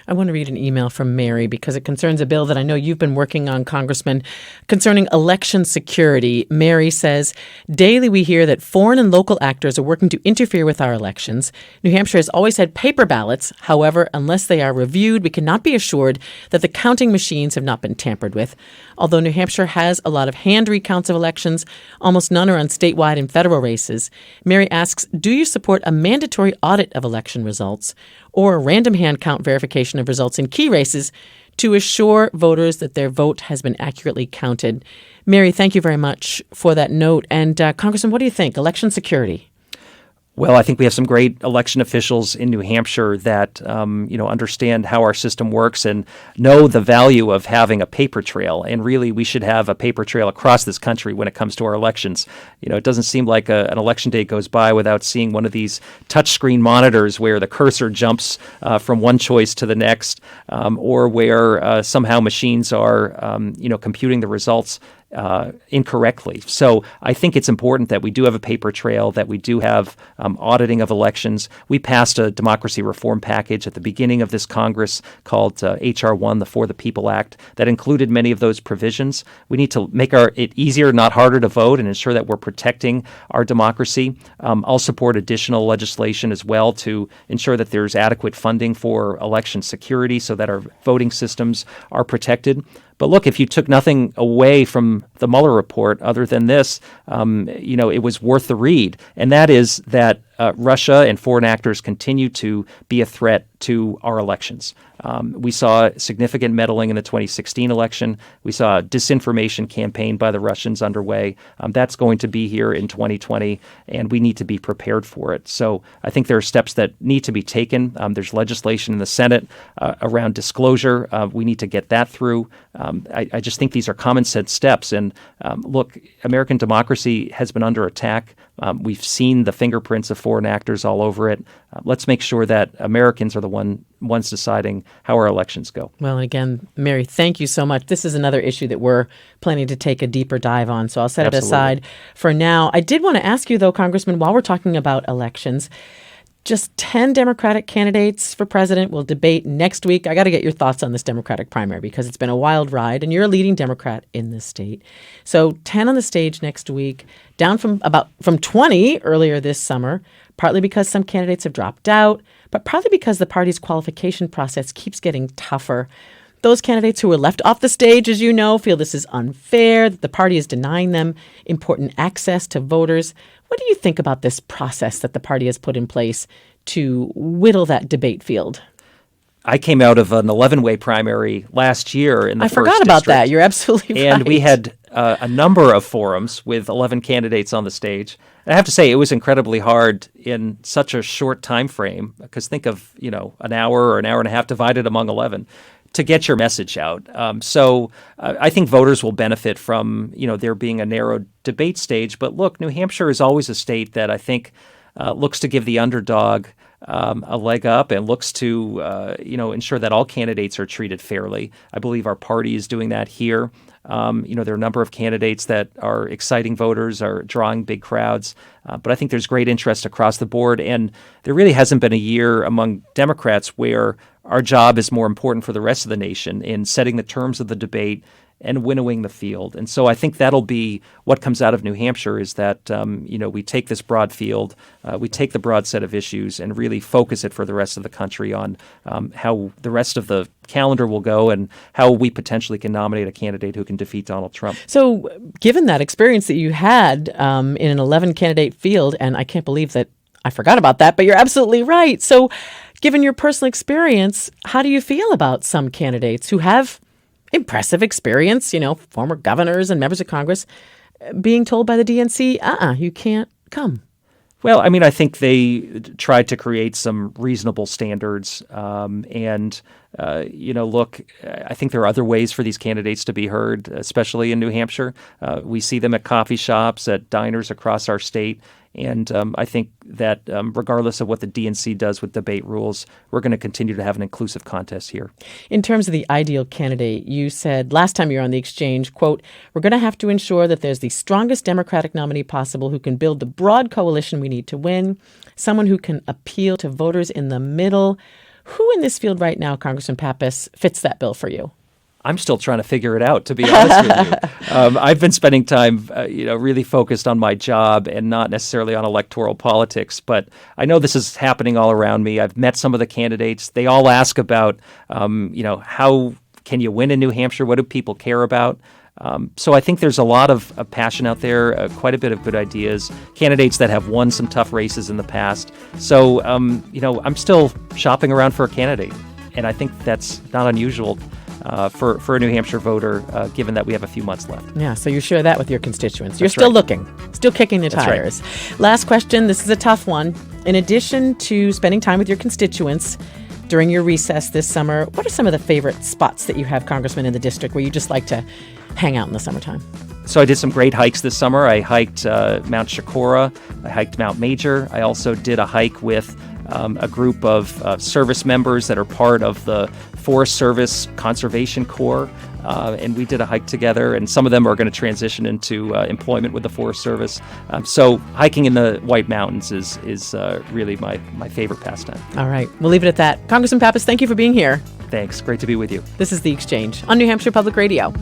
I want to read an email from Mary because it concerns a bill that I know you've been working on, Congressman, concerning election security. Mary says, daily we hear that foreign and local actors are working to interfere with our elections. New Hampshire has always had paper ballots. However, unless they are reviewed, we cannot be assured that the counting machines have not been tampered with. Although New Hampshire has a lot of hand recounts of elections, almost none are on statewide and federal races. Mary asks, do you support a mandatory audit of election results or a random hand count verification of results in key races to assure voters that their vote has been accurately counted? Mary, thank you very much for that note. And Congressman, what do you think? Election security?
Well, I think we have some great election officials in New Hampshire that, understand how our system works and know the value of having a paper trail. And really, we should have a paper trail across this country when it comes to our elections. It doesn't seem like an election day goes by without seeing one of these touchscreen monitors where the cursor jumps from one choice to the next, or where somehow machines are, computing the results incorrectly. So I think it's important that we do have a paper trail, that we do have auditing of elections. We passed a democracy reform package at the beginning of this Congress called H.R. 1, the For the People Act, that included many of those provisions. We need to make it easier, not harder to vote, and ensure that we're protecting our democracy. I'll support additional legislation as well to ensure that there's adequate funding for election security so that our voting systems are protected. But look, if you took nothing away from the Mueller report other than this, it was worth the read. And that is that Russia and foreign actors continue to be a threat to our elections. We saw significant meddling in the 2016 election. We saw a disinformation campaign by the Russians underway. That's going to be here in 2020, and we need to be prepared for it. So I think there are steps that need to be taken. There's legislation in the Senate around disclosure. We need to get that through. I just think these are common sense steps. And look, American democracy has been under attack. We've seen the fingerprints of foreign actors all over it. Let's make sure that Americans are the ones deciding how our elections go.
Well, and again, Mary, thank you so much. This is another issue that we're planning to take a deeper dive on, so I'll set it aside for now. I did want to ask you, though, Congressman, while we're talking about elections, just 10 Democratic candidates for president will debate next week. I got to get your thoughts on this Democratic primary because it's been a wild ride, and you're a leading Democrat in this state. So 10 on the stage next week, down from 20 earlier this summer, partly because some candidates have dropped out, but partly because the party's qualification process keeps getting tougher. Those candidates who were left off the stage, as you know, feel this is unfair, that the party is denying them important access to voters. What do you think about this process that the party has put in place to whittle that debate field?
I came out of an 11-way primary last year in the first
district. I forgot about that. You're absolutely right.
And we had a number of forums with 11 candidates on the stage. And I have to say, it was incredibly hard in such a short time frame, because think of, an hour or an hour and a half divided among 11 to get your message out. So I think voters will benefit from, there being a narrow debate stage. But look, New Hampshire is always a state that I think looks to give the underdog a leg up and looks to, ensure that all candidates are treated fairly. I believe our party is doing that here. There are a number of candidates that are exciting voters, are drawing big crowds. But I think there's great interest across the board. And there really hasn't been a year among Democrats where our job is more important for the rest of the nation in setting the terms of the debate and winnowing the field. And so I think that'll be what comes out of New Hampshire is that, we take this broad field, we take the broad set of issues and really focus it for the rest of the country on how the rest of the calendar will go and how we potentially can nominate a candidate who can defeat Donald Trump.
So given that experience that you had in an 11-candidate field, and I can't believe that I forgot about that, but you're absolutely right. So given your personal experience, how do you feel about some candidates who have impressive experience, former governors and members of Congress, being told by the DNC, you can't come?
Well, I think they tried to create some reasonable standards. Look, I think there are other ways for these candidates to be heard, especially in New Hampshire. We see them at coffee shops, at diners across our state. And I think that regardless of what the DNC does with debate rules, we're going to continue to have an inclusive contest here.
In terms of the ideal candidate, you said last time you were on the exchange, quote, we're going to have to ensure that there's the strongest Democratic nominee possible who can build the broad coalition we need to win, someone who can appeal to voters in the middle. Who in this field right now, Congressman Pappas, fits that bill for you?
I'm still trying to figure it out, to be honest with you. I've been spending time, really focused on my job and not necessarily on electoral politics. But I know this is happening all around me. I've met some of the candidates. They all ask about, how can you win in New Hampshire? What do people care about? So I think there's a lot of passion out there, quite a bit of good ideas, candidates that have won some tough races in the past. So, I'm still shopping around for a candidate. And I think that's not unusual for a New Hampshire voter, given that we have a few months left.
Yeah, so you share that with your constituents. You're still looking, still kicking the tires.
Right.
Last question. This is a tough one. In addition to spending time with your constituents during your recess this summer, what are some of the favorite spots that you have, Congressman, in the district where you just like to hang out in the summertime?
So I did some great hikes this summer. I hiked Mount Shakora. I hiked Mount Major. I also did a hike with a group of service members that are part of the Forest Service Conservation Corps. And we did a hike together, and some of them are going to transition into employment with the Forest Service. So hiking in the White Mountains is really my favorite pastime.
All right. We'll leave it at that. Congressman Pappas, thank you for being here.
Thanks. Great to be with you.
This is The Exchange on New Hampshire Public Radio.